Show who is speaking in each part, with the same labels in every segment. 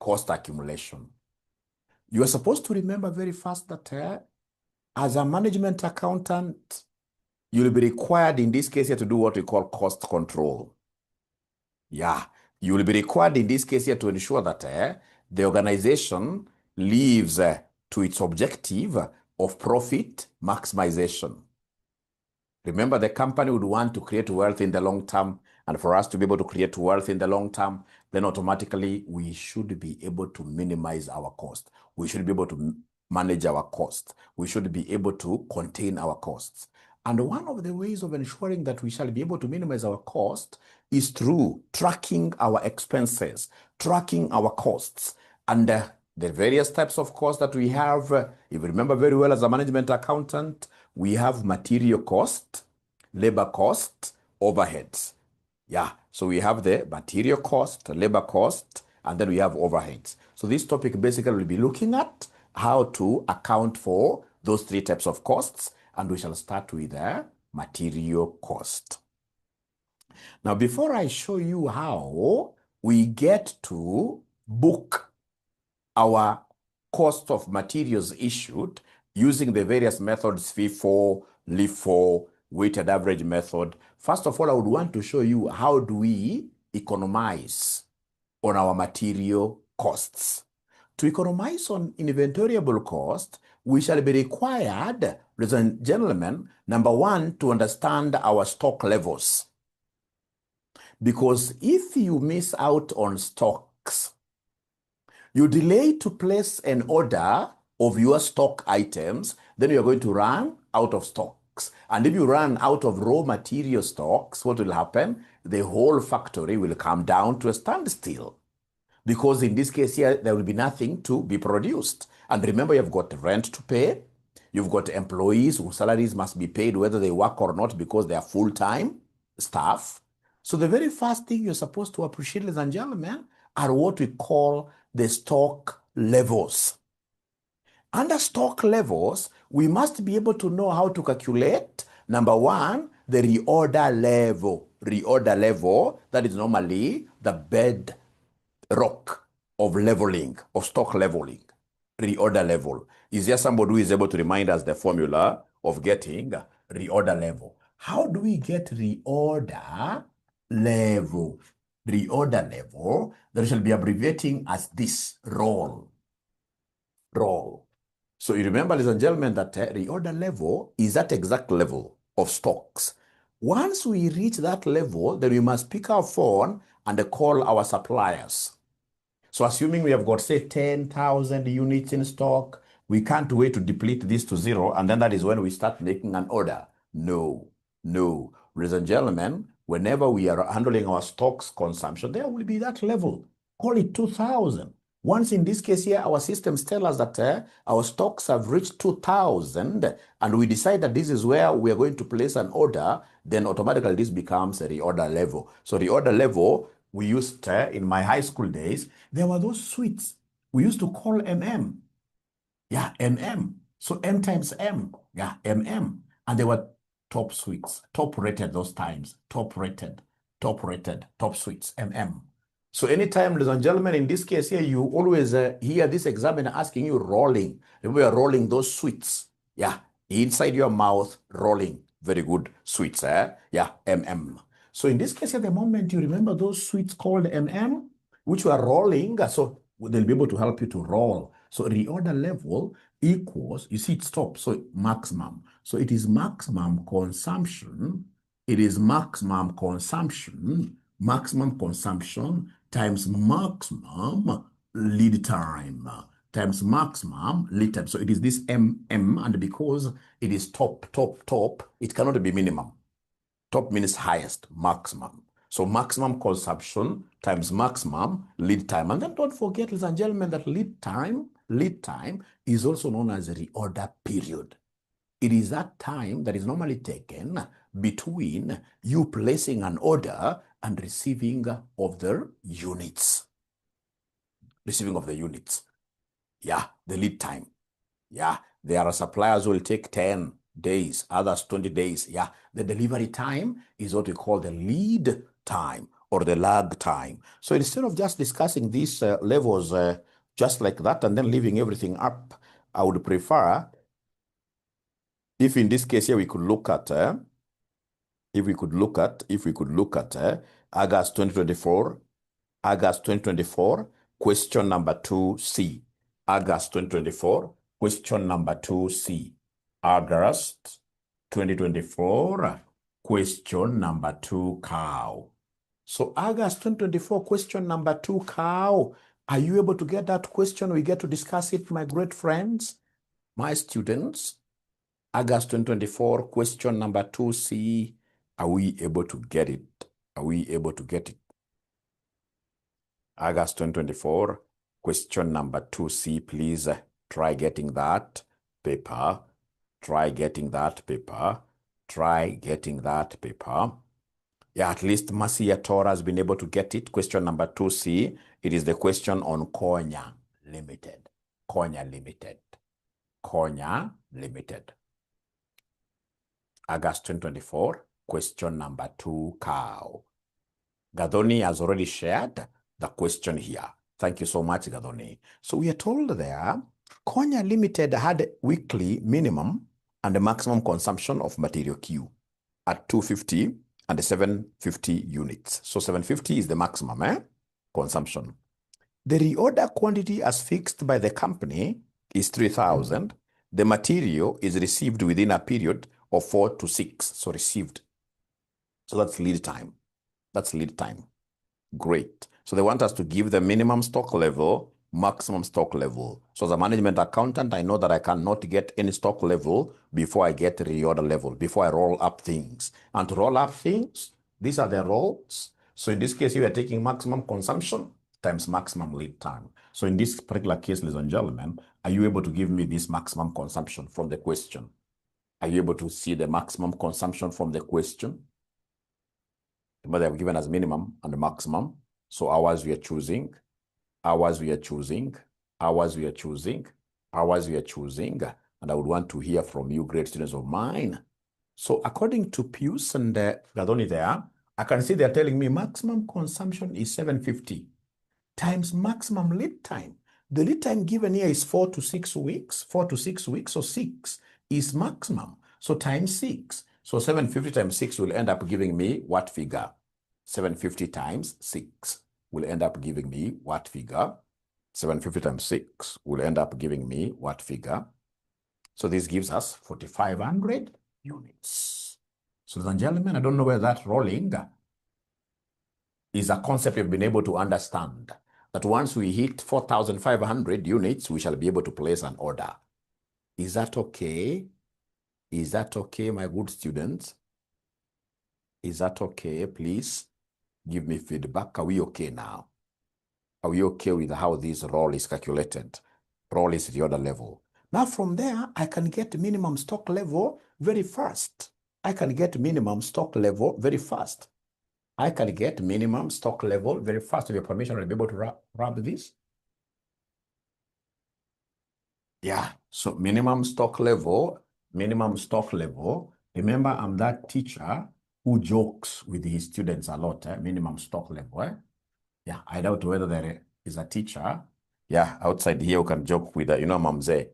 Speaker 1: cost accumulation. You are supposed to remember very fast that as a management accountant, you'll be required in this case here to do what we call cost control. Yeah, you will be required in this case here to ensure that the organization lives to its objective of profit maximization. Remember, the company would want to create wealth in the long term, and for us to be able to create wealth in the long term, then automatically we should be able to minimize our cost. We should be able to manage our costs. We should be able to contain our costs. And one of the ways of ensuring that we shall be able to minimize our cost is through tracking our expenses, tracking our costs, and the various types of costs that we have. If you remember very well, as a management accountant, we have material cost, labor cost, overheads. Yeah, so we have the material cost, labor cost, and then we have overheads. So this topic basically will be looking at how to account for those three types of costs, and we shall start with material cost. Now, before I show you how we get to book our cost of materials issued using the various methods, FIFO, LIFO, weighted average method, first of all, I would want to show you how do we economize on our material costs. To economize on inventoriable cost, we shall be required, ladies and gentlemen, number one, to understand our stock levels. Because if you miss out on stocks, you delay to place an order of your stock items, then you're going to run out of stocks. And if you run out of raw material stocks, what will happen? The whole factory will come down to a standstill. Because in this case here, there will be nothing to be produced. And remember, you've got rent to pay. You've got employees whose salaries must be paid whether they work or not because they are full-time staff. So the very first thing you're supposed to appreciate, ladies and gentlemen, are what we call the stock levels. Under stock levels, we must be able to know how to calculate, number one, the reorder level. Reorder level, that is normally the bedrock of leveling, of stock leveling. Reorder level. Is there somebody who is able to remind us the formula of getting reorder level? How do we get reorder level? Reorder level, that shall be abbreviating as this, roll. Roll. So you remember, ladies and gentlemen, that reorder level is that exact level of stocks. Once we reach that level, then we must pick our phone and call our suppliers. So assuming we have got, say, 10,000 units in stock, we can't wait to deplete this to zero, and then that is when we start making an order. No, no. Ladies and gentlemen, whenever we are handling our stocks consumption, there will be that level. Call it 2,000. Once in this case here, our systems tell us that our stocks have reached 2,000, and we decide that this is where we are going to place an order, then automatically this becomes a reorder level. So reorder level, we used in my high school days, there were those sweets we used to call MM. Yeah, MM. So M times M. Yeah, MM. And they were top sweets, top rated those times, top rated, top sweets, MM. So anytime, ladies and gentlemen, in this case here, you always hear this examiner asking you rolling. Remember, you're rolling those sweets. Yeah, inside your mouth, rolling. Very good sweets, Yeah, MM. So in this case, at the moment, you remember those sweets called MM, which were rolling, so they'll be able to help you to roll. So reorder level equals, you see it stops, so maximum. So it is maximum consumption. It is maximum consumption times maximum lead time times maximum lead time. So it is this MM, and because it is top, it cannot be minimum. Top means highest, maximum. So maximum consumption times maximum lead time. And then don't forget, ladies and gentlemen, that lead time is also known as a reorder period. It is that time that is normally taken between you placing an order and receiving of the units. Receiving of the units. Yeah, the lead time. Yeah, there are suppliers who will take 10 days, others 20 days. Yeah, the delivery time is what we call the lead time or the lag time. So instead of just discussing these levels just like that and then leaving everything up, I would prefer, if in this case here we could look at, August 2024, question number 2C. August 2024, question number 2C. August 2024, question number 2 cow. So August 2024, question number 2 cow. Are you able to get that question? We get to discuss it, my great friends, my students. August 2024, question number 2C. Are we able to get it? Are we able to get it? August 2024, question number 2C. Please try getting that paper. Try getting that paper. Try getting that paper. Yeah, at least 𝑪𝑰𝑭𝑨 has been able to get it. Question number 2C. It is the question on 𝐂𝐨𝐮 Limited. 𝐂𝐨𝐮 Limited. 𝐂𝐨𝐮 Limited. August 2024, question number 2 cow. Gathoni has already shared the question here. Thank you so much, Gathoni. So we are told there, 𝐂𝐨𝐮 Limited had weekly minimum and the maximum consumption of material Q at 250 and 750 units. So 750 is the maximum consumption. The reorder quantity as fixed by the company is 3,000. The material is received within a period of 4 to 6. So received. So that's lead time. That's lead time. Great. So they want us to give the minimum stock level, maximum stock level. So as a management accountant, I know that I cannot get any stock level before I get reorder level, before I roll up things. And to roll up things, these are the rolls. So in this case, you are taking maximum consumption times maximum lead time. So in this particular case, ladies and gentlemen, are you able to give me this maximum consumption from the question? Are you able to see the maximum consumption from the question? But they have given us minimum and the maximum. So hours we are choosing, hours we are choosing, hours we are choosing, hours we are choosing. And I would want to hear from you, great students of mine. So according to Pius and Gathoni there, I can see they're telling me maximum consumption is 750 times maximum lead time. The lead time given here is 4 to 6 weeks. 4 to 6 weeks, so 6 is maximum. So times 6. So 750 times 6 will end up giving me what figure? 750 times 6 will end up giving me what figure? 750 times 6 will end up giving me what figure? So this gives us 4,500 units. So ladies and gentlemen, I don't know whether that rolling is a concept you've been able to understand. That once we hit 4,500 units, we shall be able to place an order. Is that okay? Is that okay, my good students? Is that okay? Please give me feedback. Are we okay now? Are we okay with how this roll is calculated? Roll is the order level. Now from there, I can get minimum stock level very fast. I can get minimum stock level very fast. I can get minimum stock level very fast. With your permission, I'll be able to rub this. Yeah, so minimum stock level. Remember, I'm that teacher who jokes with his students a lot, minimum stock level. Yeah, I doubt whether there is a teacher, yeah, outside here who can joke with, 𝑀𝑰𝑭𝑨.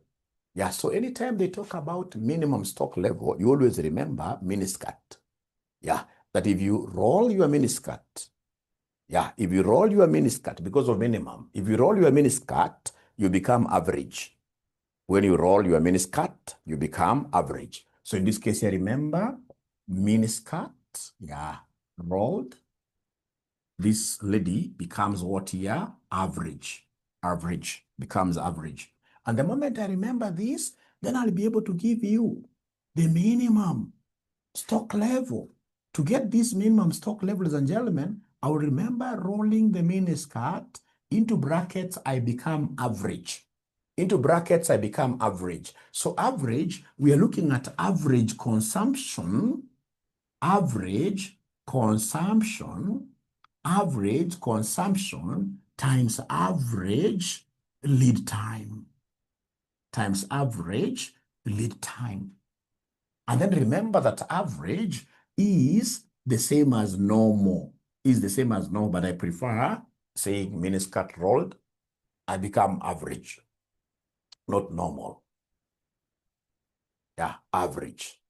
Speaker 1: Yeah, so anytime they talk about minimum stock level, you always remember miniskirt. Yeah, that if you roll your miniskirt, if you roll your miniskirt because of minimum, if you roll your miniskirt, you become average. When you roll your miniskirt, you become average. So in this case here, remember, miniskirt, rolled. This lady becomes what here? Average. Average becomes average. And the moment I remember this, then I'll be able to give you the minimum stock level. To get this minimum stock level, ladies and gentlemen, I will remember rolling the miniskirt. Into brackets, I become average. Into brackets, I become average. So average, we are looking at average consumption, average consumption times average lead time. Times average lead time. And then remember that average is the same as normal. is the same as normal, but I prefer saying miniskirt rolled. I become average, not normal. Yeah, average.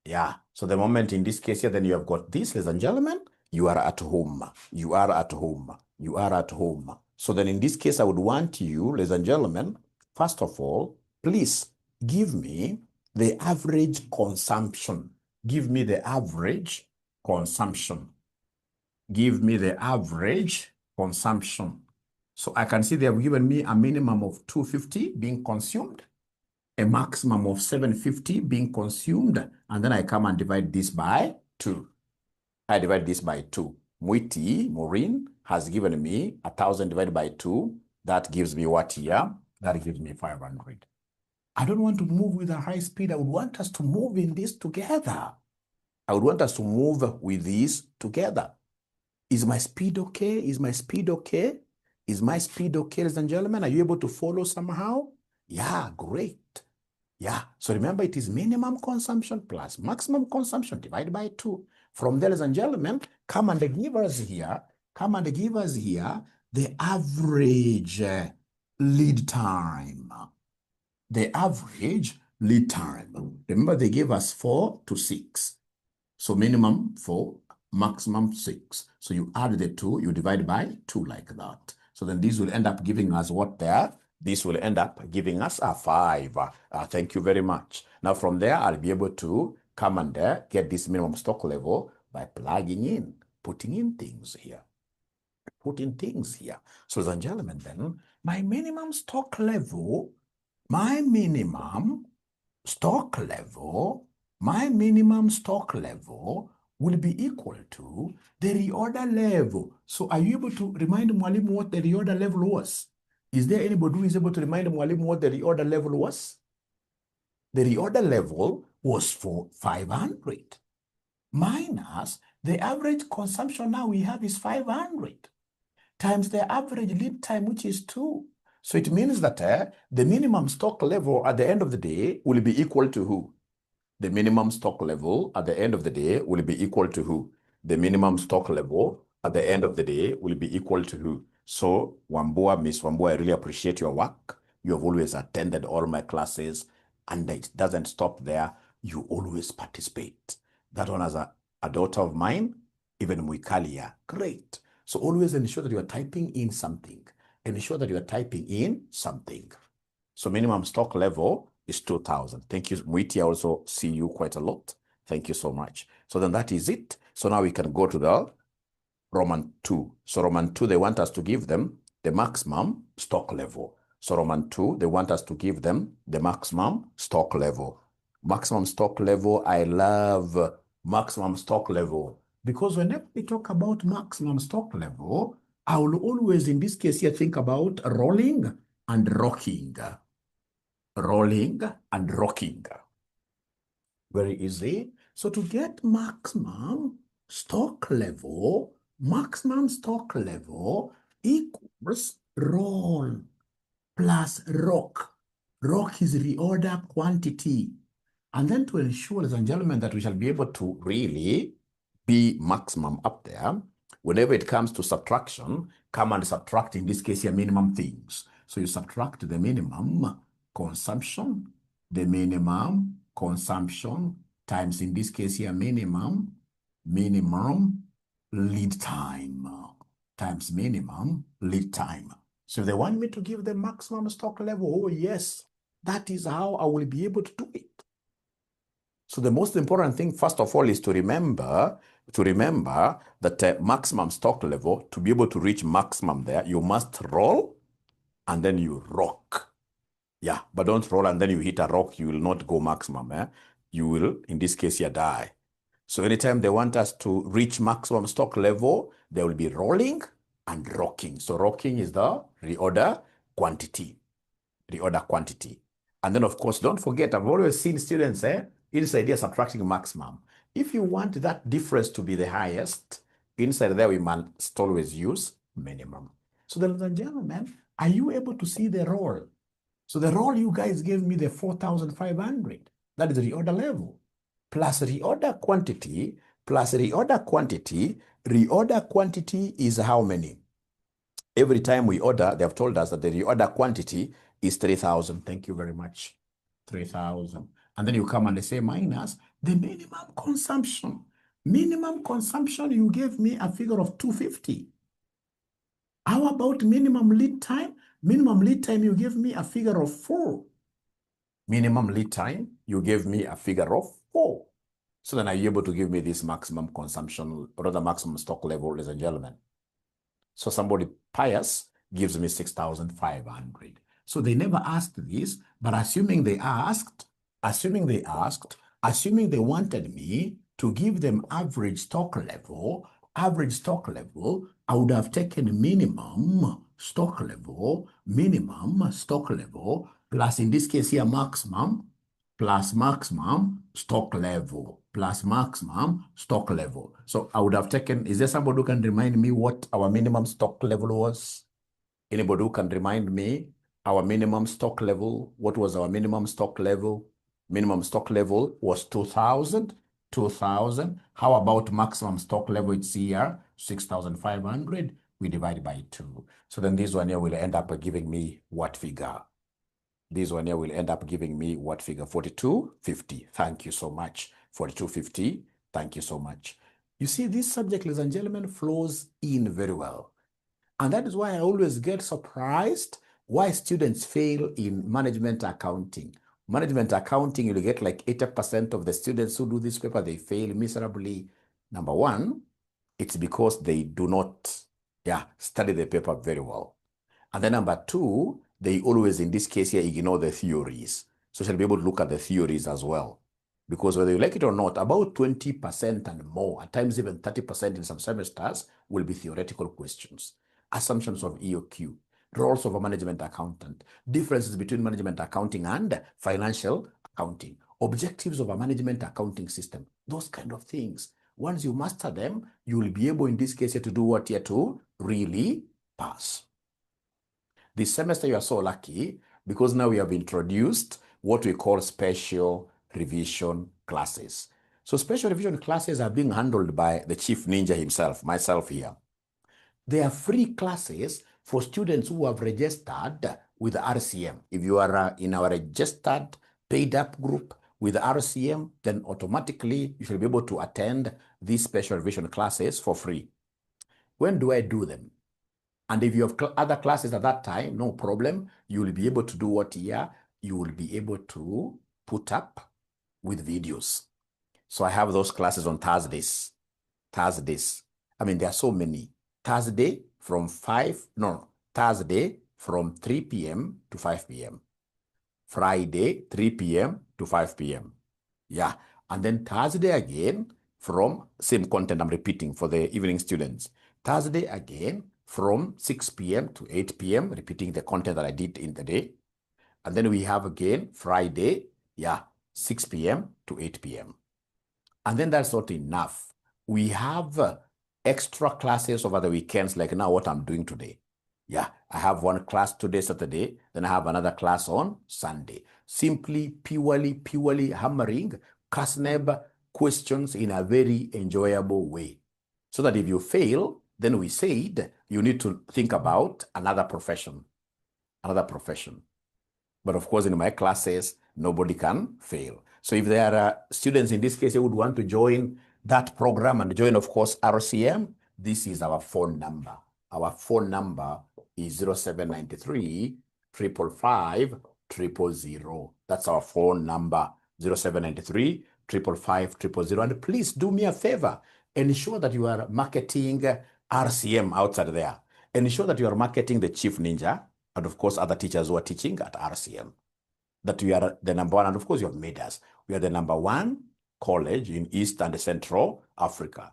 Speaker 1: Yeah, so the moment in this case here, then you have got this, ladies and gentlemen, you are at home. You are at home. You are at home. So then in this case, I would want you, ladies and gentlemen, first of all, please give me the average consumption. Give me the average consumption. Give me the average consumption. So I can see they have given me a minimum of 250 being consumed, a maximum of 750 being consumed, and then I come and divide this by 2. I divide this by 2. Maureen, has given me 1,000 divided by 2. That gives me what here? That gives me 500. I don't want to move with a high speed. I would want us to move in this together. I would want us to move with this together. Is my speed okay? Is my speed okay? Is my speed okay, ladies and gentlemen? Are you able to follow somehow? Yeah, great. Yeah, so remember it is minimum consumption plus maximum consumption divided by 2. From there, ladies and gentlemen, come and give us here the average lead time. The average lead time. Remember they gave us 4 to 6. So minimum 4, maximum 6. So you add the 2, you divide by 2 like that. So then this will end up giving us what there? This will end up giving us a 5. Thank you very much. Now from there, I'll be able to come and get this minimum stock level by plugging in, putting in things here. Putting things here. So ladies and gentlemen, then, my minimum stock level will be equal to the reorder level. So are you able to remind Mwalimu what the reorder level was? Is there anybody who is able to remind Mwalimu what the reorder level was? The reorder level was for 500 minus the average consumption now we have is 500 times the average lead time, which is 2. So it means that the minimum stock level at the end of the day will be equal to who? The minimum stock level at the end of the day will be equal to who? The minimum stock level at the end of the day will be equal to who? So, Wambua, Miss Wambua, I really appreciate your work. You have always attended all my classes, and it doesn't stop there. You always participate. That one as a daughter of mine, even Mwikalia, great. So always ensure that you are typing in something. Ensure that you are typing in something. So minimum stock level is 2,000. Thank you, Mwiti. I also see you quite a lot. Thank you so much. So then that is it. So now we can go to the Roman 2. So Roman 2, they want us to give them the maximum stock level. So Roman 2, they want us to give them the maximum stock level. Maximum stock level, I love maximum stock level. Because whenever we talk about maximum stock level, I will always, in this case here, think about rolling and rocking. Rolling and rocking. Very easy. So to get maximum stock level equals roll plus rock. Rock is reorder quantity. And then to ensure, ladies and gentlemen, that we shall be able to really be maximum up there, whenever it comes to subtraction, come and subtract, in this case here, minimum things. So you subtract the minimum consumption, times, in this case here, minimum lead time, times minimum lead time. So if they want me to give the maximum stock level, oh yes, that is how I will be able to do it. So the most important thing, first of all, is to remember that maximum stock level, to be able to reach maximum there, you must roll and then you rock. Yeah, but don't roll and then you hit a rock, you will not go maximum. You will, in this case, you die. So anytime they want us to reach maximum stock level, they will be rolling and rocking. So rocking is the reorder quantity. And then, of course, don't forget, I've always seen students, inside there subtracting maximum. If you want that difference to be the highest, inside there we must always use minimum. So ladies and gentlemen, are you able to see the roll? So the roll you guys gave me the 4,500. That is the reorder level. Plus reorder quantity plus reorder quantity. Reorder quantity is how many? Every time we order, they have told us that the reorder quantity is 3,000. Thank you very much. 3,000. And then you come and they say minus the minimum consumption. Minimum consumption, you gave me a figure of 250. How about minimum lead time? Minimum lead time, you gave me a figure of 4. Minimum lead time, you gave me a figure of 4. So then are you able to give me this maximum consumption, or the maximum stock level, ladies and gentlemen? So somebody pious gives me 6,500. So they never asked this, but assuming they wanted me to give them average stock level, I would have taken minimum stock level, plus in this case here maximum, plus maximum stock level, plus maximum stock level. So I would have taken, is there somebody who can remind me what our minimum stock level was? Anybody who can remind me our minimum stock level? What was our minimum stock level? Minimum stock level was 2,000. 2,000. How about maximum stock level? It's here, 6,500. We divide by 2. So then this one here will end up giving me what figure? This one here will end up giving me what figure? 4250. Thank you so much. 4250. Thank you so much. You see, this subject, ladies and gentlemen, flows in very well. And that is why I always get surprised why students fail in management accounting. Management accounting, you'll get like 80% of the students who do this paper, they fail miserably. Number one, it's because they do not study the paper very well. And then number two, they always, in this case here, ignore the theories. So you'll be able to look at the theories as well. Because whether you like it or not, about 20% and more, at times even 30% in some semesters, will be theoretical questions. Assumptions of EOQ, roles of a management accountant, differences between management accounting and financial accounting, objectives of a management accounting system, those kind of things. Once you master them, you will be able, in this case, here to do what here to really pass. This semester, you are so lucky because now we have introduced what we call special revision classes. So special revision classes are being handled by the Chief Ninja himself, myself here. They are free classes for students who have registered with RCM. If you are in our registered paid up group with RCM, then automatically you should be able to attend these special revision classes for free. When do I do them? And if you have other classes at that time, no problem. You will be able to do what here? You will be able to put up with videos. So I have those classes on Thursdays. I mean, there are so many. Thursday from 3 p.m. to 5 p.m. Friday, 3 p.m. to 5 p.m. Yeah. And then Thursday again from same content I'm repeating for the evening students. Thursday again from 6 p.m. to 8 p.m., repeating the content that I did in the day. And then we have again Friday, 6 p.m. to 8 p.m. And then that's not enough. We have extra classes over the weekends, like now what I'm doing today. Yeah, I have one class today, Saturday, then I have another class on Sunday. Simply, purely hammering CASNEB questions in a very enjoyable way. So that if you fail, then we said you need to think about another profession. But of course, in my classes, nobody can fail. So if there are students in this case who would want to join that program and join, of course, RCM, this is our phone number. Our phone number is 0793 555 000. That's our phone number, 0793 555 000. And please do me a favor. Ensure that you are marketing RCM outside there. Ensure that you are marketing the Chief Ninja and, of course, other teachers who are teaching at RCM. That we are the number one, and of course, you have made us. We are the number one college in East and Central Africa.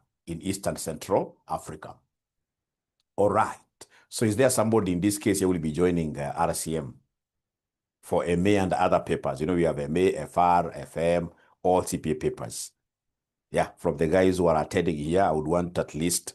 Speaker 1: All right. So is there somebody in this case who will be joining RCM for MA and other papers? You know, we have MA, FR, FM, all CPA papers. Yeah, from the guys who are attending here, I would want at least,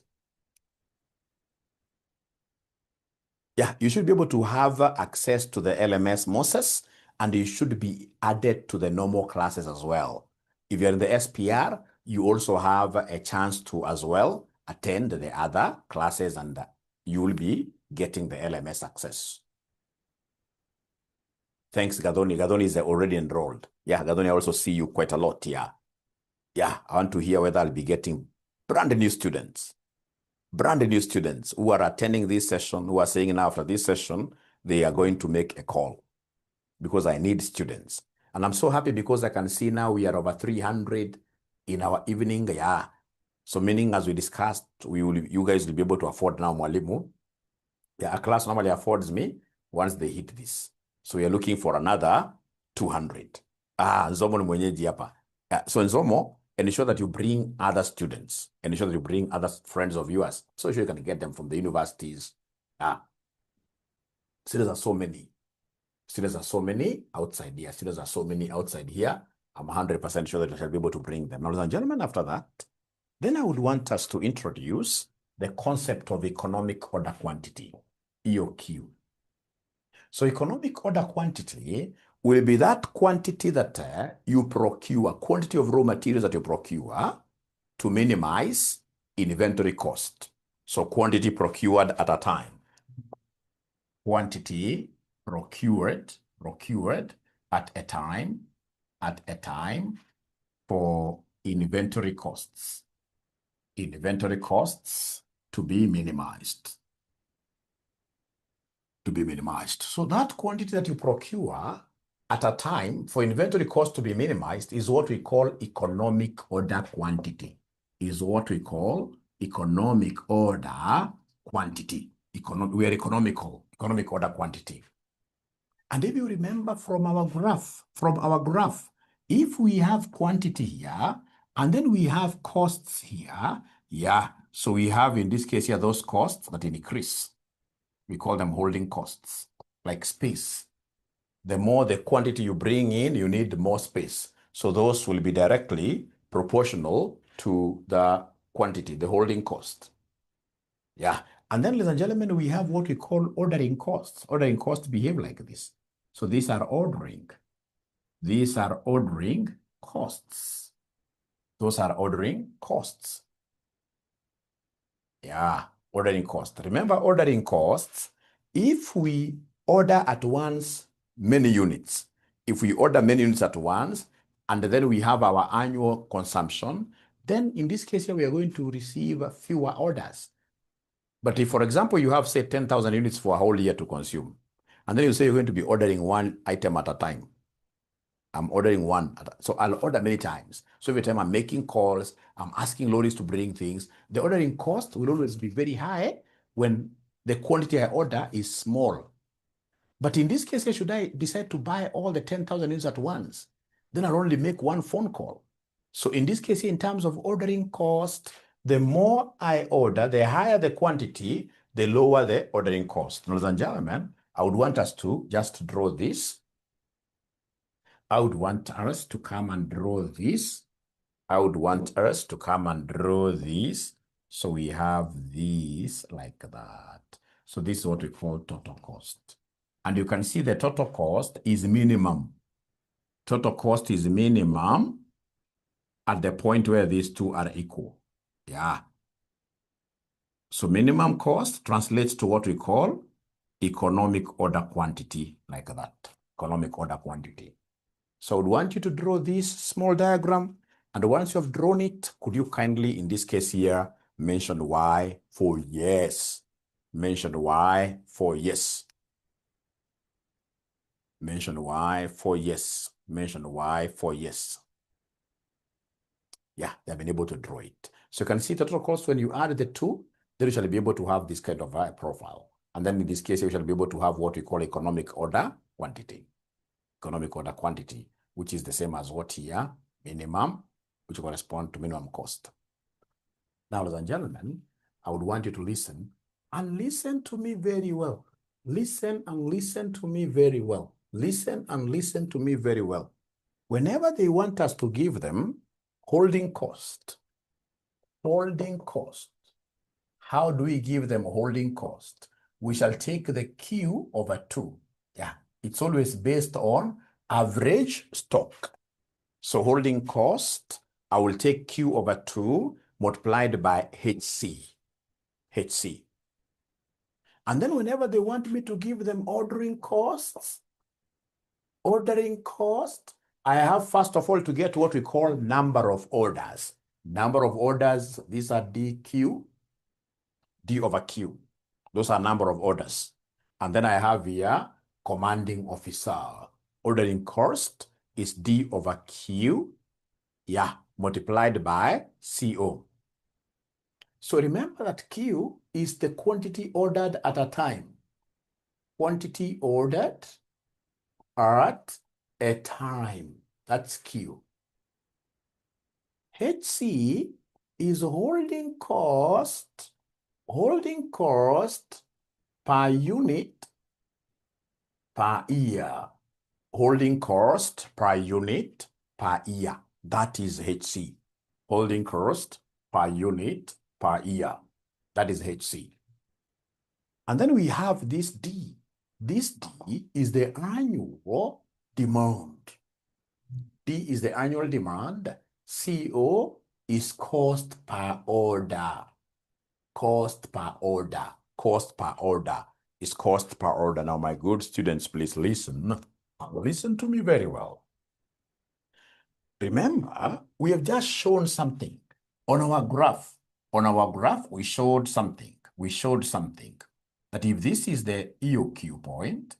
Speaker 1: you should be able to have access to the LMS Moses, and you should be added to the normal classes as well. If you're in the SPR, you also have a chance to as well attend the other classes, and you will be getting the LMS access. Thanks, Gadoni. Gadoni is already enrolled. Yeah, Gadoni, I also see you quite a lot here. Yeah, I want to hear whether I'll be getting brand new students who are attending this session, who are saying now after this session, they are going to make a call because I need students. And I'm so happy because I can see now we are over 300 in our evening. Yeah. So meaning, as we discussed, you guys will be able to afford now Mwalimu. Yeah, a class normally affords me once they hit this. So we are looking for another 200. Nzomo ni mwenyeji hapa. So Nzomo, ensure that you bring other students, ensure that you bring other friends of yours, so you can get them from the universities. Students are so many. Students are so many outside here. Students are so many outside here. I'm 100% sure that I shall be able to bring them. Now, ladies and gentlemen, after that, then I would want us to introduce the concept of economic order quantity, EOQ. So economic order quantity will be that quantity that you procure, quantity of raw materials that you procure to minimize inventory cost. So quantity procured at a time. Quantity procured at a time for inventory costs. Inventory costs to be minimized. So that quantity that you procure at a time for inventory cost to be minimized is what we call economic order quantity. We are economic order quantity. And if you remember from our graph, if we have quantity here, and then we have costs here, so we have in this case here those costs that increase. We call them holding costs, like space. The more the quantity you bring in, you need more space. So those will be directly proportional to the quantity, the holding cost. Yeah. And then, ladies and gentlemen, we have what we call ordering costs. Ordering costs behave like this. So these are ordering costs. Those are ordering costs. Yeah, ordering costs. Remember ordering costs, if we order at once many units, if we order many units at once, and then we have our annual consumption, then in this case here, we are going to receive fewer orders. But if, for example, you have, say, 10,000 units for a whole year to consume, and then you say you're going to be ordering one item at a time. I'm ordering one, so I'll order many times. So every time I'm making calls, I'm asking lorries to bring things, the ordering cost will always be very high when the quantity I order is small. But in this case, should I decide to buy all the 10,000 units at once, then I'll only make one phone call. So in this case, in terms of ordering cost, the more I order, the higher the quantity, the lower the ordering cost. Ladies and gentlemen, I would want us to just draw this. I would want us to come and draw this. So we have this like that. So this is what we call total cost. And you can see the total cost is minimum. Total cost is minimum at the point where these two are equal. Yeah. So minimum cost translates to what we call economic order quantity, like that. Economic order quantity. So I would want you to draw this small diagram. And once you have drawn it, could you kindly, in this case here, mention Y for yes. Mention Y for yes. Mention Y for yes. Mention Y for yes. Yeah, they've been able to draw it. So you can see total cost when you add the two, then you shall be able to have this kind of profile. And then in this case, you shall be able to have what we call economic order quantity. Economic order quantity, which is the same as what here, minimum, which corresponds to minimum cost. Now, ladies and gentlemen, I would want you to listen and listen to me very well. Listen and listen to me very well. Listen and listen to me very well. Whenever they want us to give them holding cost, how do we give them holding cost? We shall take the Q over 2. Yeah, it's always based on average stock. So holding cost I will take Q over 2 multiplied by HC. And then whenever they want me to give them ordering cost, I have first of all to get what we call number of orders. Number of orders, these are DQ, D over Q. Those are number of orders. And then I have here commanding officer. Ordering cost is D over Q, multiplied by CO. So remember that Q is the quantity ordered at a time. Quantity ordered at a time. That's Q. HC is holding cost per unit per year. Holding cost per unit per year. That is HC. Holding cost per unit per year. That is HC. And then we have this D. This D is the annual demand. D is the annual demand. CO is cost per order. Cost per order. Cost per order is cost per order. Now, my good students, please listen. Listen to me very well. Remember, we have just shown something on our graph. On our graph, we showed something. That if this is the EOQ point,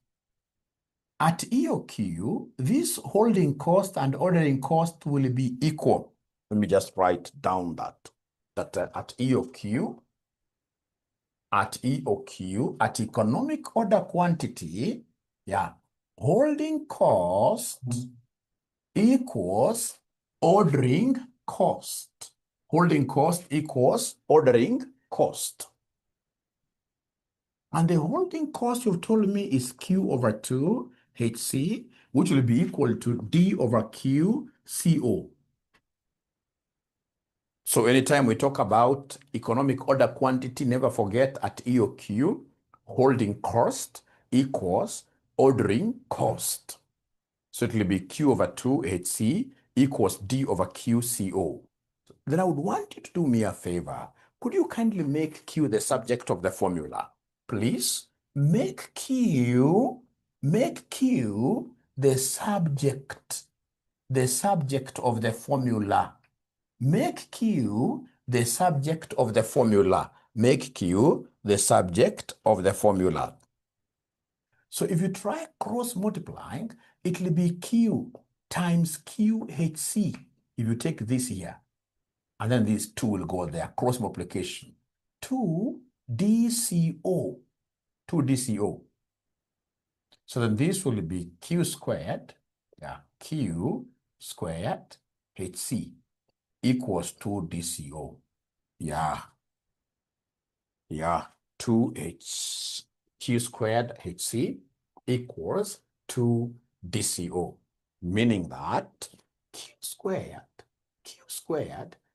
Speaker 1: at EOQ, this holding cost and ordering cost will be equal. Let me just write down that at EOQ, at economic order quantity, holding cost equals ordering cost. Holding cost equals ordering cost. And the holding cost you've told me is Q over 2 HC, which will be equal to D over Q CO. So anytime we talk about economic order quantity, never forget at EOQ, holding cost equals ordering cost. So it will be Q over 2 HC equals D over Q CO. Then I would want you to do me a favor. Could you kindly make Q the subject of the formula? Please make Q the subject of the formula. Make Q the subject of the formula. Make Q the subject of the formula. So if you try cross multiplying, it will be Q times QHC. If you take this here, and then these 2 will go there, cross multiplication. 2 DCO. So then this will be Q squared, Q squared HC equals 2 DCO. 2H Q squared HC equals 2 DCO, meaning that Q squared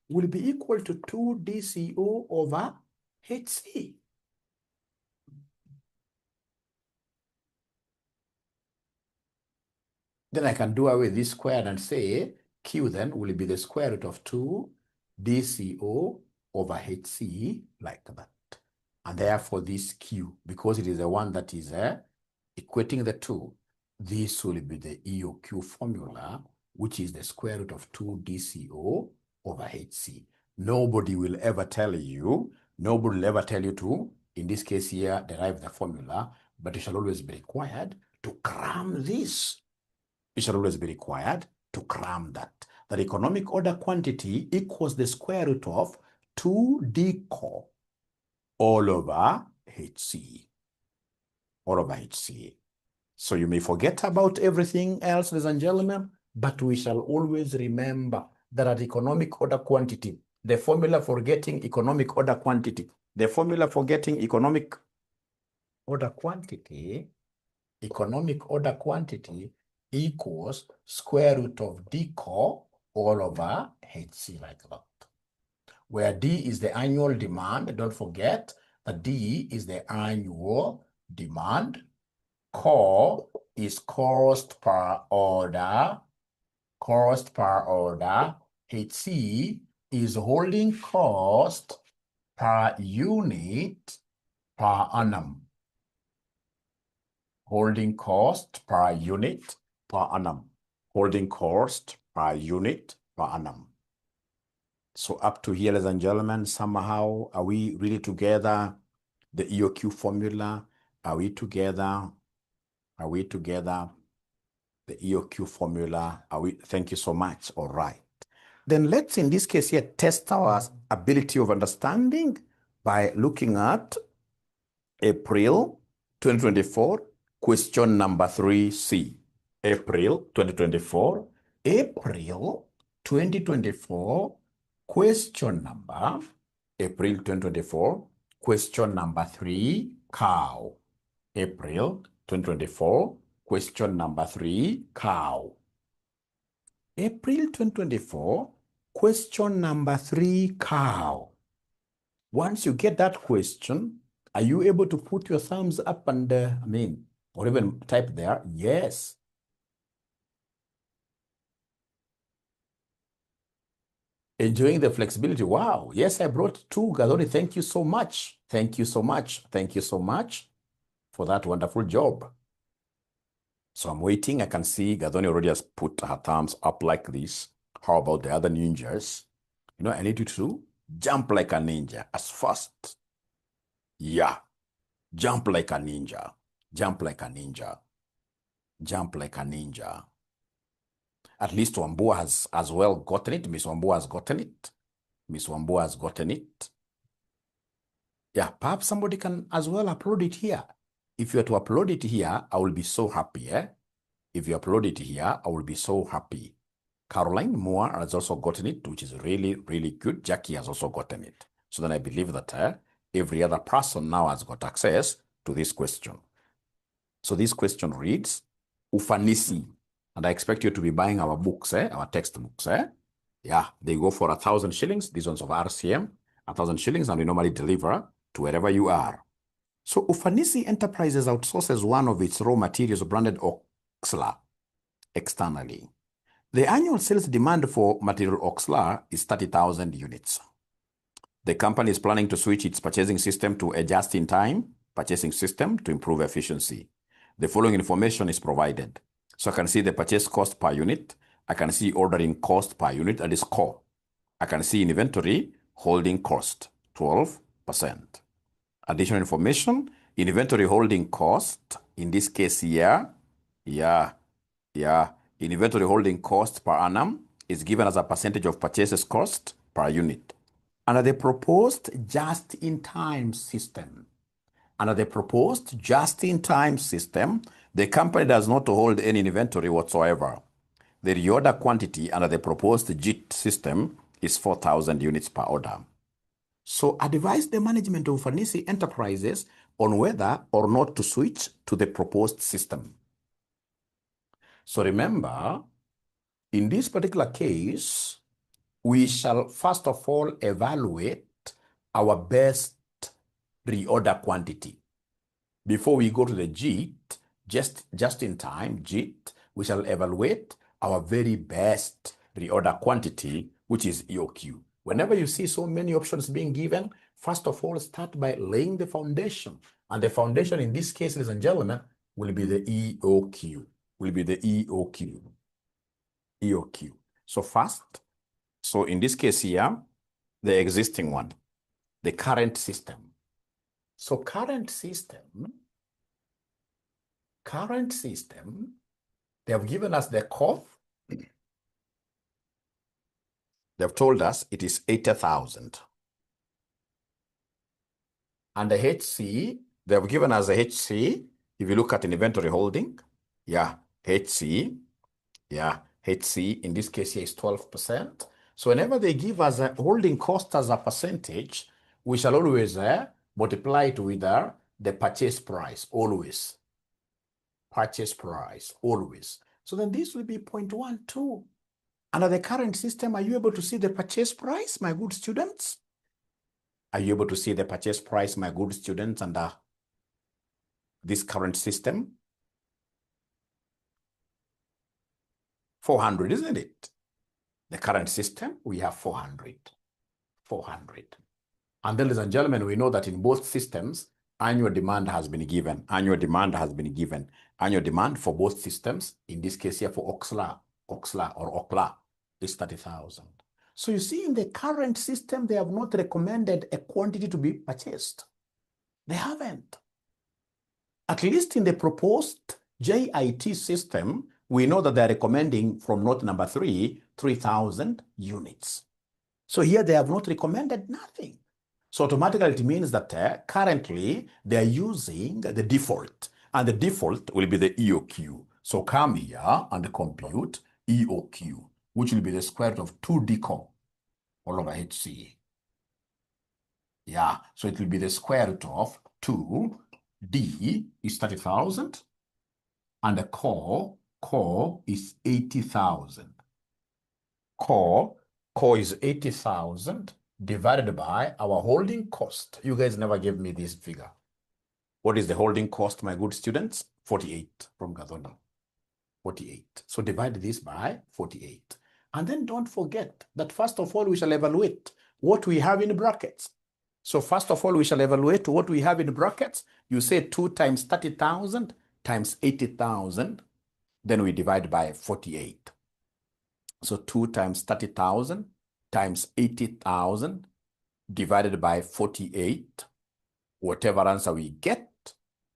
Speaker 1: will be equal to 2 DCO over HC. Then I can do away with this squared and say Q then will be the square root of 2 DCO over HC, like that. And therefore this Q, because it is the one that is equating the 2, this will be the EOQ formula, which is the square root of 2 DCO over HC. Nobody will ever tell you to, in this case here, derive the formula, but it shall always be required to cram this. It shall always be required to cram that. That economic order quantity equals the square root of 2 DCO all over HC. All over HC. So you may forget about everything else, ladies and gentlemen, but we shall always remember that at economic order quantity, the formula for getting economic order quantity, economic order quantity equals square root of DCO all over HC, like that. Where D is the annual demand, don't forget that D is the annual demand. CO is cost per order. HC is holding cost per unit per annum. Holding cost per unit per annum. Holding cost per unit per annum. So up to here, ladies and gentlemen, somehow, are we really together? The EOQ formula, are we together? Are we together? The EOQ formula, are we? Thank you so much. All right. Then let's, in this case here, test our ability of understanding by looking at April 2024, question number 3C. April 2024, April 2024, question number, April 2024, question number 3, cow. April 2024, question number 3, cow. April 2024, question number 3, cow. Once you get that question, are you able to put your thumbs up and, or even type there, yes. Enjoying the flexibility. Wow. Yes, I brought 2. Gathoni, thank you so much. Thank you so much. Thank you so much for that wonderful job. So I'm waiting. I can see Gathoni already has put her thumbs up like this. How about the other ninjas? You know, I need you to jump like a ninja as fast. Yeah. Jump like a ninja. Jump like a ninja. Jump like a ninja. At least Wambua has as well gotten it. Miss Wambua has gotten it. Miss Wambua has gotten it. Yeah, perhaps somebody can as well upload it here. If you are to upload it here, I will be so happy. If you upload it here, I will be so happy. Caroline Moore has also gotten it, which is really, really good. Jackie has also gotten it. So then I believe that every other person now has got access to this question. So this question reads, ufanisi. And I expect you to be buying our books, our textbooks. Yeah, they go for 1,000 shillings. These ones of RCM, 1,000 shillings, and we normally deliver to wherever you are. So Ufanisi Enterprises outsources one of its raw materials branded Oxlar externally. The annual sales demand for material Oxlar is 30,000 units. The company is planning to switch its purchasing system to a just-in-time purchasing system to improve efficiency. The following information is provided. So I can see the purchase cost per unit. I can see ordering cost per unit, that is core. I can see inventory holding cost, 12%. Additional information, inventory holding cost, in this case here, inventory holding cost per annum is given as a percentage of purchases cost per unit. Under the proposed just-in-time system, the company does not hold any inventory whatsoever. The reorder quantity under the proposed JIT system is 4,000 units per order. So advise the management of Ufanisi Enterprises on whether or not to switch to the proposed system. So remember, in this particular case, we shall first of all evaluate our best reorder quantity. Before we go to the JIT, just in time, JIT, we shall evaluate our very best reorder quantity, which is EOQ. Whenever you see so many options being given, first of all, start by laying the foundation. And the foundation in this case, ladies and gentlemen, will be the EOQ. EOQ. So first, so in this case here, the existing one, the current system. So current system, they have given us the cost. They've told us it is 80,000. And the HC, they've given us a HC. If you look at an inventory holding, HC in this case here is 12%. So whenever they give us a holding cost as a percentage, we shall always multiply it with the purchase price, always. Purchase price, always. So then this will be 0.12. Under the current system, are you able to see the purchase price, my good students? Are you able to see the purchase price, my good students, under this current system? 400, isn't it? The current system, we have 400. 400. And then, ladies and gentlemen, we know that in both systems, annual demand has been given. Annual demand has been given. Annual demand for both systems, in this case here for 𝐂𝐸𝐿 is 30,000. So you see, in the current system, they have not recommended a quantity to be purchased. They haven't. At least in the proposed JIT system, we know that they're recommending from note number 3, 3,000 units. So here they have not recommended nothing. So automatically it means that currently they're using the default, and the default will be the EOQ. So come here and compute EOQ, which will be the square root of 2D all over HC. Yeah, so it will be the square root of 2D is 30,000, and the core is 80,000. Core is 80,000 divided by our holding cost. You guys never gave me this figure. What is the holding cost, my good students? 48 from Gathoni. 48. So divide this by 48. And then don't forget that first of all, we shall evaluate what we have in brackets. So first of all, we shall evaluate what we have in brackets. You say 2 times 30,000 times 80,000. Then we divide by 48. So 2 times 30,000 times 80,000 divided by 48. Whatever answer we get,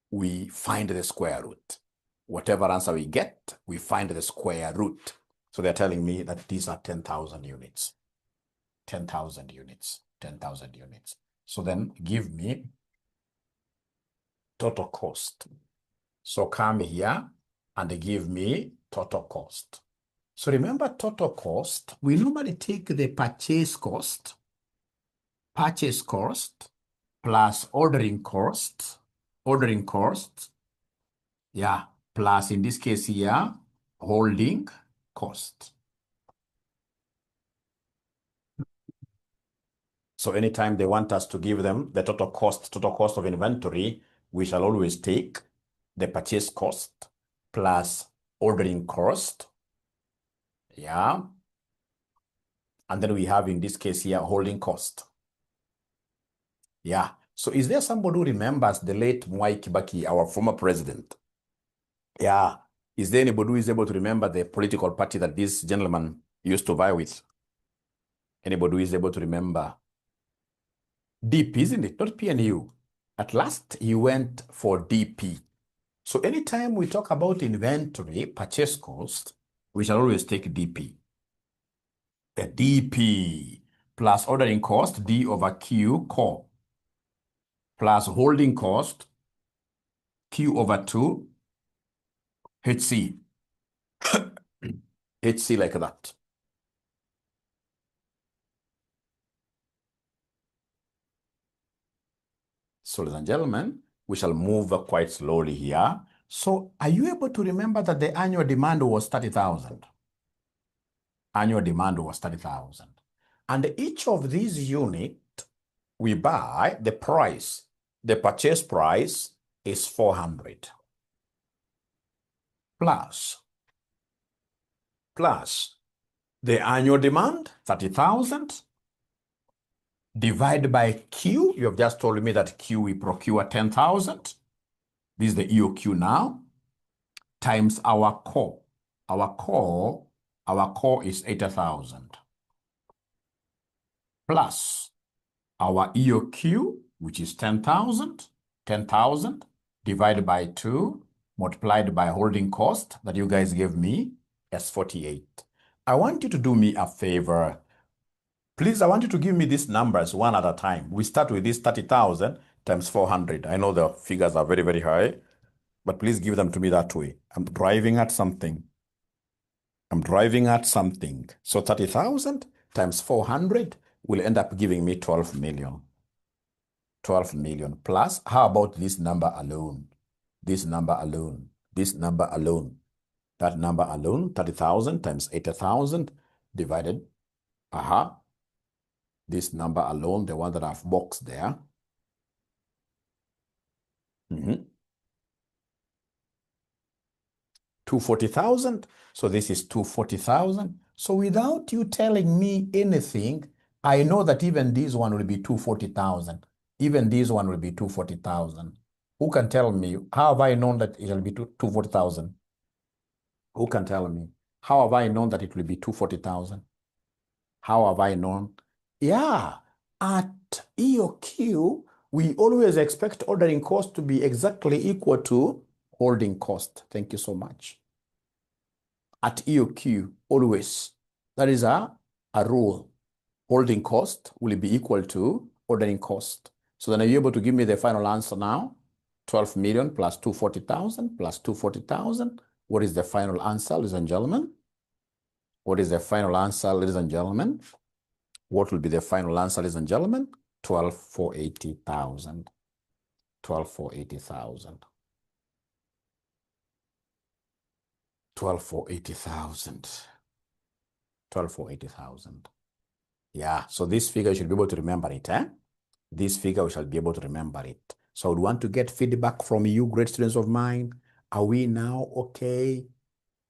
Speaker 1: we find the square root. Whatever answer we get, we find the square root. So they're telling me that these are 10,000 units. 10,000 units. 10,000 units. So then give me total cost. So come here and give me total cost. So remember total cost, we normally take the purchase cost plus ordering cost, yeah, plus in this case here, holding cost. So anytime they want us to give them the total cost of inventory, we shall always take the purchase cost plus ordering cost. Yeah. And then we have in this case here, holding cost. Yeah. So is there somebody who remembers the late 𝑀wai Kibaki, our former president? Yeah. Is there anybody who is able to remember the political party that this gentleman used to vie with? Anybody who is able to remember? DP, isn't it? Not PNU. At last, he went for DP. So anytime we talk about inventory, purchase cost, we shall always take DP. The DP plus ordering cost, D over Q, core, plus holding cost, Q over 2, HC. HC like that. So, ladies and gentlemen, we shall move quite slowly here. So, are you able to remember that the annual demand was 30,000? Annual demand was 30,000. And each of these units, we buy the price. The purchase price is 400. Plus the annual demand, 30,000, divided by Q. You have just told me that Q, we procure 10,000. This is the EOQ now, times our core. Our core is 80,000. Plus our EOQ, which is 10,000, 10,000 divided by 2, multiplied by holding cost that you guys gave me, as 48. I want you to do me a favor. Please, I want you to give me these numbers one at a time. We start with this 30,000 times 400. I know the figures are very, very high, but please give them to me that way. I'm driving at something. So 30,000 times 400 will end up giving me 12 million. 12 million plus, how about this number alone? This number alone. That number alone, 30,000 times 80,000 divided, this number alone, the one that I've boxed there. 240,000. So this is 240,000. So without you telling me anything, I know that even this one will be 240,000. Even this one will be 240,000. Who can tell me? How have I known that it will be 240,000? Who can tell me? How have I known that it will be 240,000? How have I known? Yeah, at EOQ, we always expect ordering cost to be exactly equal to holding cost. Thank you so much. At EOQ, always. That is a rule. Holding cost will be equal to ordering cost. So then are you able to give me the final answer now? 12 million plus 240,000 plus 240,000. What is the final answer, ladies and gentlemen? What is the final answer, ladies and gentlemen? What will be the final answer, ladies and gentlemen? 12,480,000. 12,480,000. 12,480,000. 12,480,000. Yeah, so this figure you should be able to remember it, eh? This figure we shall be able to remember it. So I would want to get feedback from you, great students of mine. Are we now okay?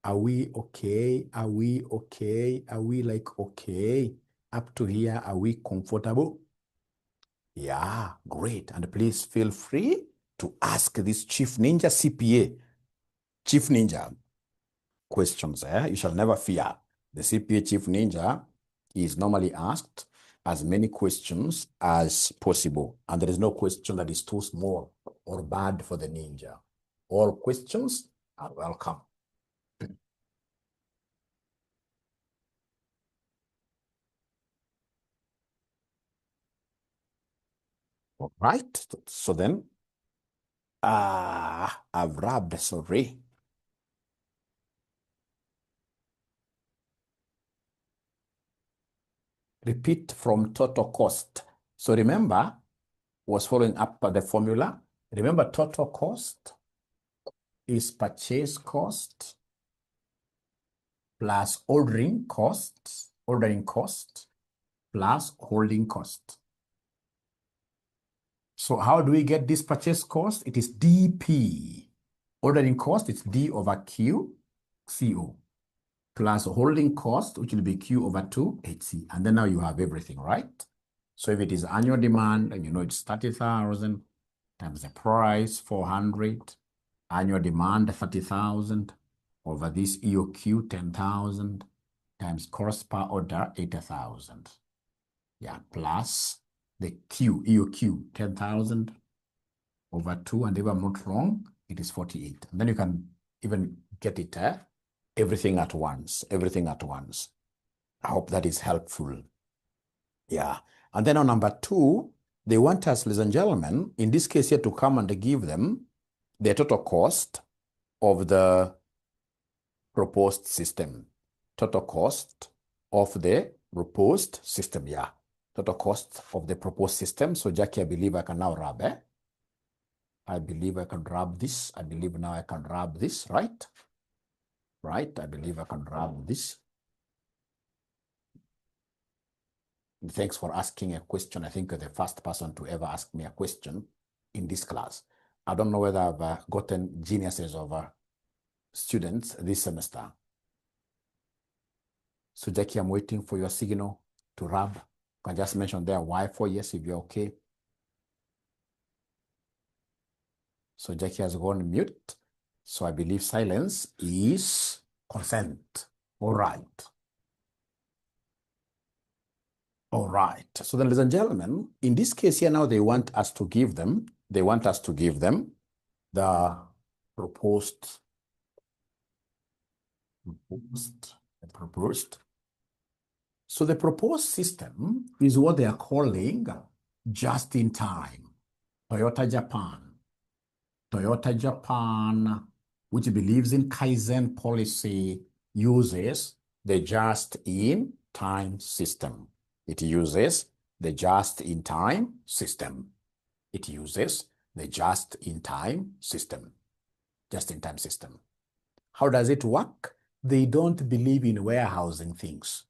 Speaker 1: Are we okay? Are we okay? Are we like okay? Up to here, are we comfortable? Yeah, great. And please feel free to ask this Chief Ninja CPA, Chief Ninja questions. You shall never fear. The CPA Chief Ninja is normally asked as many questions as possible. And there is no question that is too small or bad for the ninja. All questions are welcome. All right. So then, I've rubbed, sorry. Repeat from total cost. So remember, was following up the formula. Remember, total cost is purchase cost plus ordering cost plus holding cost. So how do we get this purchase cost? It is DP. Ordering cost, it's D over Q, CO, plus holding cost, which will be Q over 2, HC. And then now you have everything, right? So if it is annual demand, and you know it's 30,000 times the price, 400, annual demand, 30,000, over this EOQ, 10,000, times cost per order, 80,000. Yeah, plus the Q, EOQ, 10,000 over 2, and if I'm not wrong, it is 48. And then you can even get it, everything at once, everything at once. I hope that is helpful. Yeah. And then on number 2, they want us, ladies and gentlemen, in this case here, to come and give them the total cost of the proposed system. Total cost of the proposed system, yeah. Total cost of the proposed system. So Jackie, I believe I can now rub, I believe I can rub this. I believe now I can rub this, right? Right, I believe I can rub this. Thanks for asking a question. I think you're the first person to ever ask me a question in this class. I don't know whether I've gotten geniuses of students this semester. So Jackie, I'm waiting for your signal to rub. You can just mention there Y4, yes, if you're okay. So Jackie has gone mute. So I believe silence is consent. All right. All right. So then, ladies and gentlemen, in this case here now, they want us to give them the proposed. So the proposed system is what they are calling just in time. Toyota Japan, which believes in Kaizen policy, uses the just-in-time system. It uses the just-in-time system. It uses the just-in-time system. Just-in-time system. How does it work? They don't believe in warehousing things.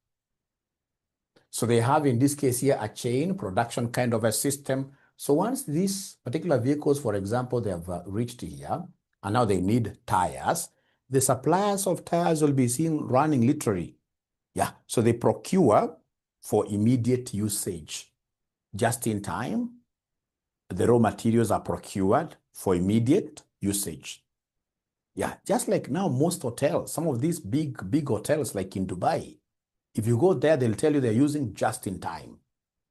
Speaker 1: So they have, in this case here, a chain production kind of a system. So once these particular vehicles, for example, they have reached here, and now they need tires, the suppliers of tires will be seen running literally Yeah, so they procure for immediate usage. Just in time, the raw materials are procured for immediate usage. Yeah, just like now most hotels, some of these big hotels like in Dubai, if you go there, they'll tell you they're using just in time.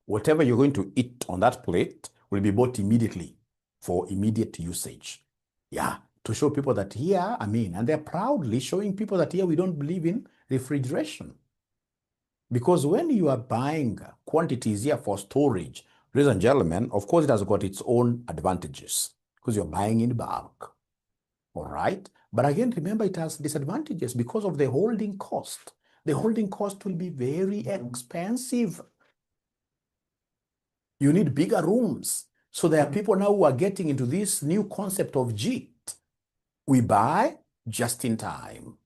Speaker 1: Whatever you're going to eat on that plate will be bought immediately for immediate usage. Yeah, to show people that here, and they're proudly showing people that here we don't believe in refrigeration. Because when you are buying quantities here for storage, ladies and gentlemen, of course it has got its own advantages because you're buying in bulk. All right. But again, remember it has disadvantages because of the holding cost. The holding cost will be very expensive. You need bigger rooms. So there are people now who are getting into this new concept of JIT. We buy just in time.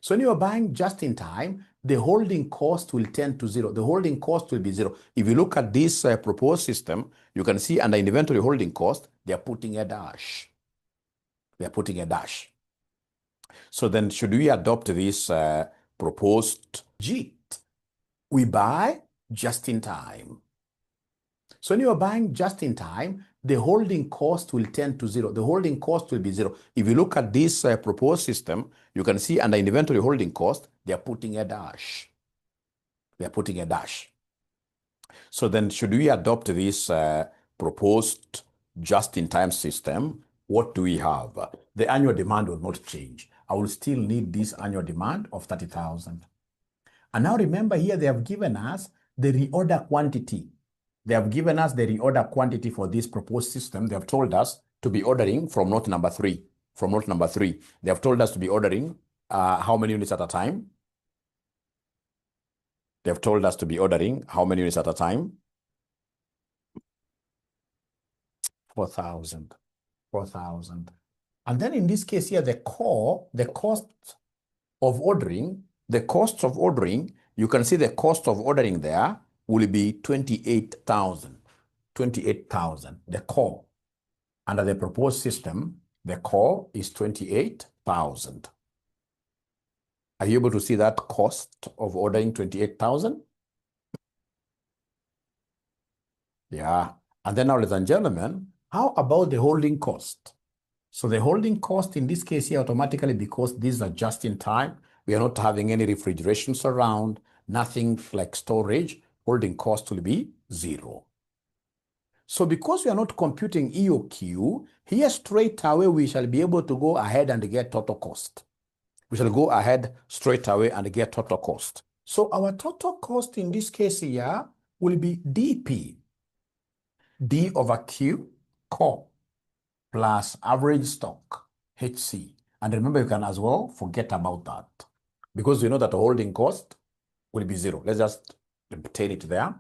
Speaker 1: So when you are buying just in time, the holding cost will tend to zero. The holding cost will be zero. If you look at this proposed system, you can see under inventory holding cost, they are putting a dash. They are putting a dash. So then should we adopt this proposed JIT? We buy just in time. So when you are buying just in time, the holding cost will tend to zero. The holding cost will be zero. If you look at this proposed system, you can see under inventory holding cost, they are putting a dash. They are putting a dash. So then should we adopt this proposed just-in-time system? What do we have? The annual demand will not change. I will still need this annual demand of 30,000. And now remember here, they have given us the reorder quantity. They have given us the reorder quantity for this proposed system. They have told us to be ordering from lot number 3. From lot number 3. They have told us to be ordering how many units at a time? They have told us to be ordering how many units at a time? 4,000. 4,000. And then in this case here, the cost of ordering, you can see the cost of ordering there will be 28,000. 28,000, the core. Under the proposed system, the core is 28,000. Are you able to see that cost of ordering 28,000? Yeah. And then now, ladies and gentlemen, how about the holding cost? So the holding cost in this case here automatically, because these are just in time, we are not having any refrigerations around, nothing like storage, holding cost will be 0. So because we are not computing EOQ, here straight away we shall be able to go ahead and get total cost. We shall go ahead straight away and get total cost. So our total cost in this case here will be DP, D over Q, core, plus average stock, HC. And remember, you can as well forget about that because we know that the holding cost will be 0. Let's just obtain it there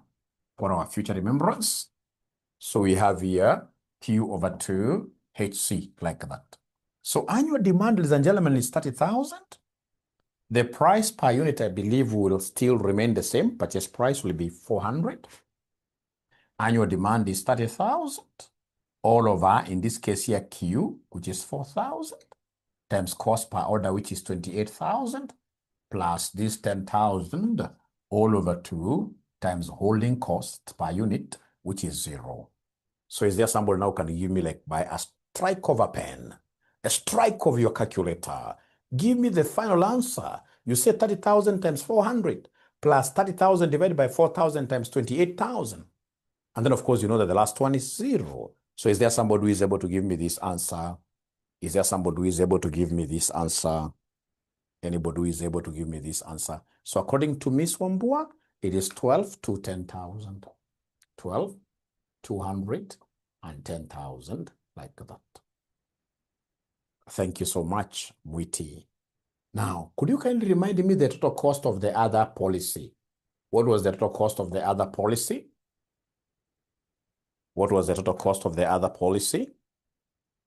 Speaker 1: for our future remembrance. So we have here Q over 2 HC like that. So annual demand, ladies and gentlemen, is 30,000. The price per unit, I believe, will still remain the same. Purchase price will be 400. Annual demand is 30,000. All over, in this case here, Q, which is 4,000, times cost per order, which is 28,000, plus this 10,000, all over 2, times holding cost per unit, which is 0. So is there somebody now can give me, like, by a strike of a pen, a strike of your calculator, give me the final answer? You say 30,000 times 400, plus 30,000 divided by 4,000 times 28,000. And then, of course, you know that the last one is 0. So is there somebody who is able to give me this answer? Is there somebody who is able to give me this answer? Anybody who is able to give me this answer? So according to Ms. Wambua, it is 12 to 10,000. 12, 200, and 10,000, like that. Thank you so much, Mwiti. Now, could you kindly remind me the total cost of the other policy? What was the total cost of the other policy? What was the total cost of the other policy?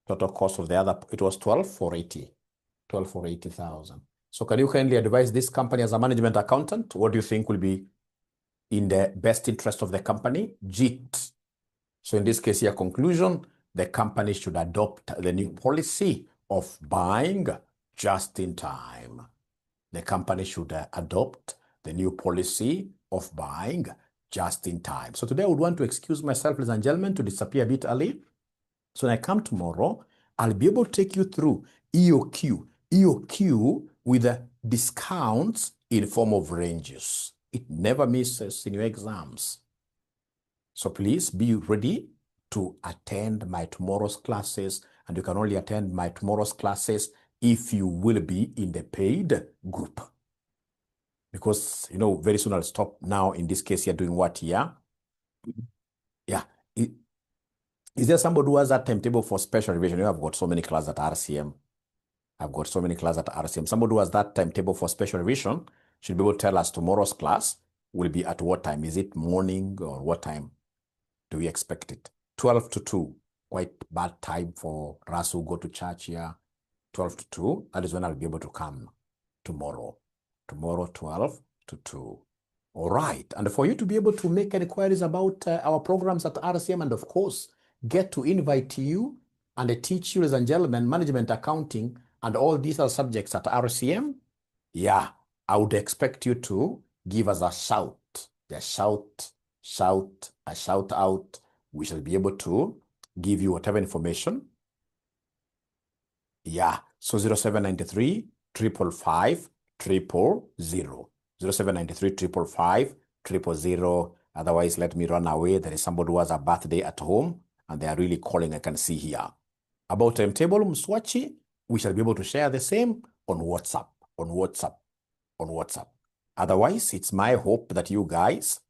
Speaker 1: Total cost of the other, it was 12,480. 12,480,000. So can you kindly advise this company as a management accountant? What do you think will be in the best interest of the company? JIT. So in this case here, conclusion, the company should adopt the new policy of buying just in time. the company should adopt the new policy of buying just in time. So today I would want to excuse myself, ladies and gentlemen, to disappear a bit early. So when I come tomorrow, I'll be able to take you through EOQ with the discounts in form of ranges. It never misses in your exams. So please be ready to attend my tomorrow's classes, and you can only attend my tomorrow's classes if you will be in the paid group. Because, you know, very soon I'll stop now. In this case, you're doing what here? Yeah. Is there somebody who has that timetable for special revision? You know, I've got so many classes at RCM. I've got so many classes at RCM. Somebody who has that timetable for special revision should be able to tell us tomorrow's class will be at what time. Is it morning or what time do we expect it? 12 to 2. Quite bad time for us who go to church here. 12 to 2. That is when I'll be able to come tomorrow. Tomorrow, 12 to 2. All right. And for you to be able to make inquiries about our programs at RCM, and of course, get to invite you and teach you, ladies and gentlemen, management accounting and all these other subjects at RCM, yeah, I would expect you to give us a shout. A shout out. We shall be able to give you whatever information. Yeah, so 0793 555 000. 0793 555 000. Otherwise, let me run away. There is somebody who has a birthday at home, and they are really calling. I can see here. About timetable, Mswachi, we shall be able to share the same on WhatsApp. Otherwise, it's my hope that you guys,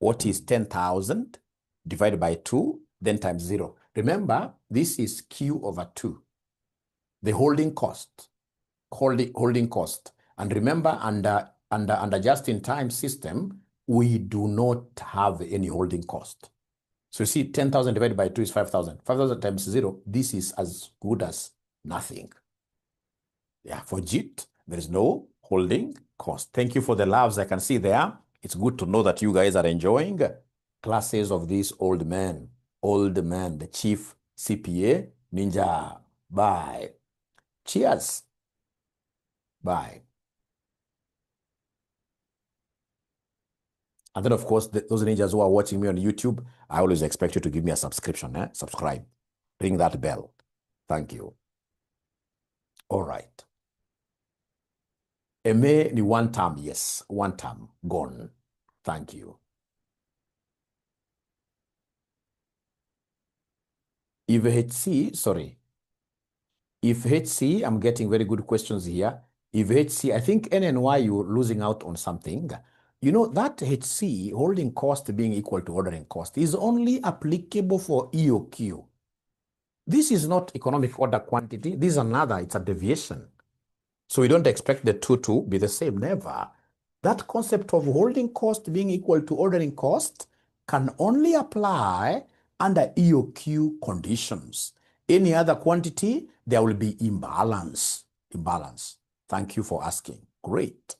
Speaker 1: what is 10,000 divided by 2, then times 0. Remember, this is Q over 2. The holding cost. And remember, under just-in-time system, we do not have any holding cost. So you see, 10,000 divided by 2 is 5,000. 5,000 times 0, this is as good as nothing. Yeah, for JIT, there is no holding cost. Thank you for the loves I can see there. It's good to know that you guys are enjoying classes of this old man, the chief CPA ninja. Bye. Cheers. Bye. And then, of course, those ninjas who are watching me on YouTube, I always expect you to give me a subscription. Subscribe. Ring that bell. Thank you. All right. MA ni 1 term. Yes, 1 term. Gone. Thank you. If HC, I'm getting very good questions here. If HC, I think NNY, you're losing out on something. You know, that HC, holding cost being equal to ordering cost, is only applicable for EOQ. This is not economic order quantity. This is another, it's a deviation. So we don't expect the two to be the same, never. That concept of holding cost being equal to ordering cost can only apply under EOQ conditions. Any other quantity, there will be imbalance. Thank you for asking. Great.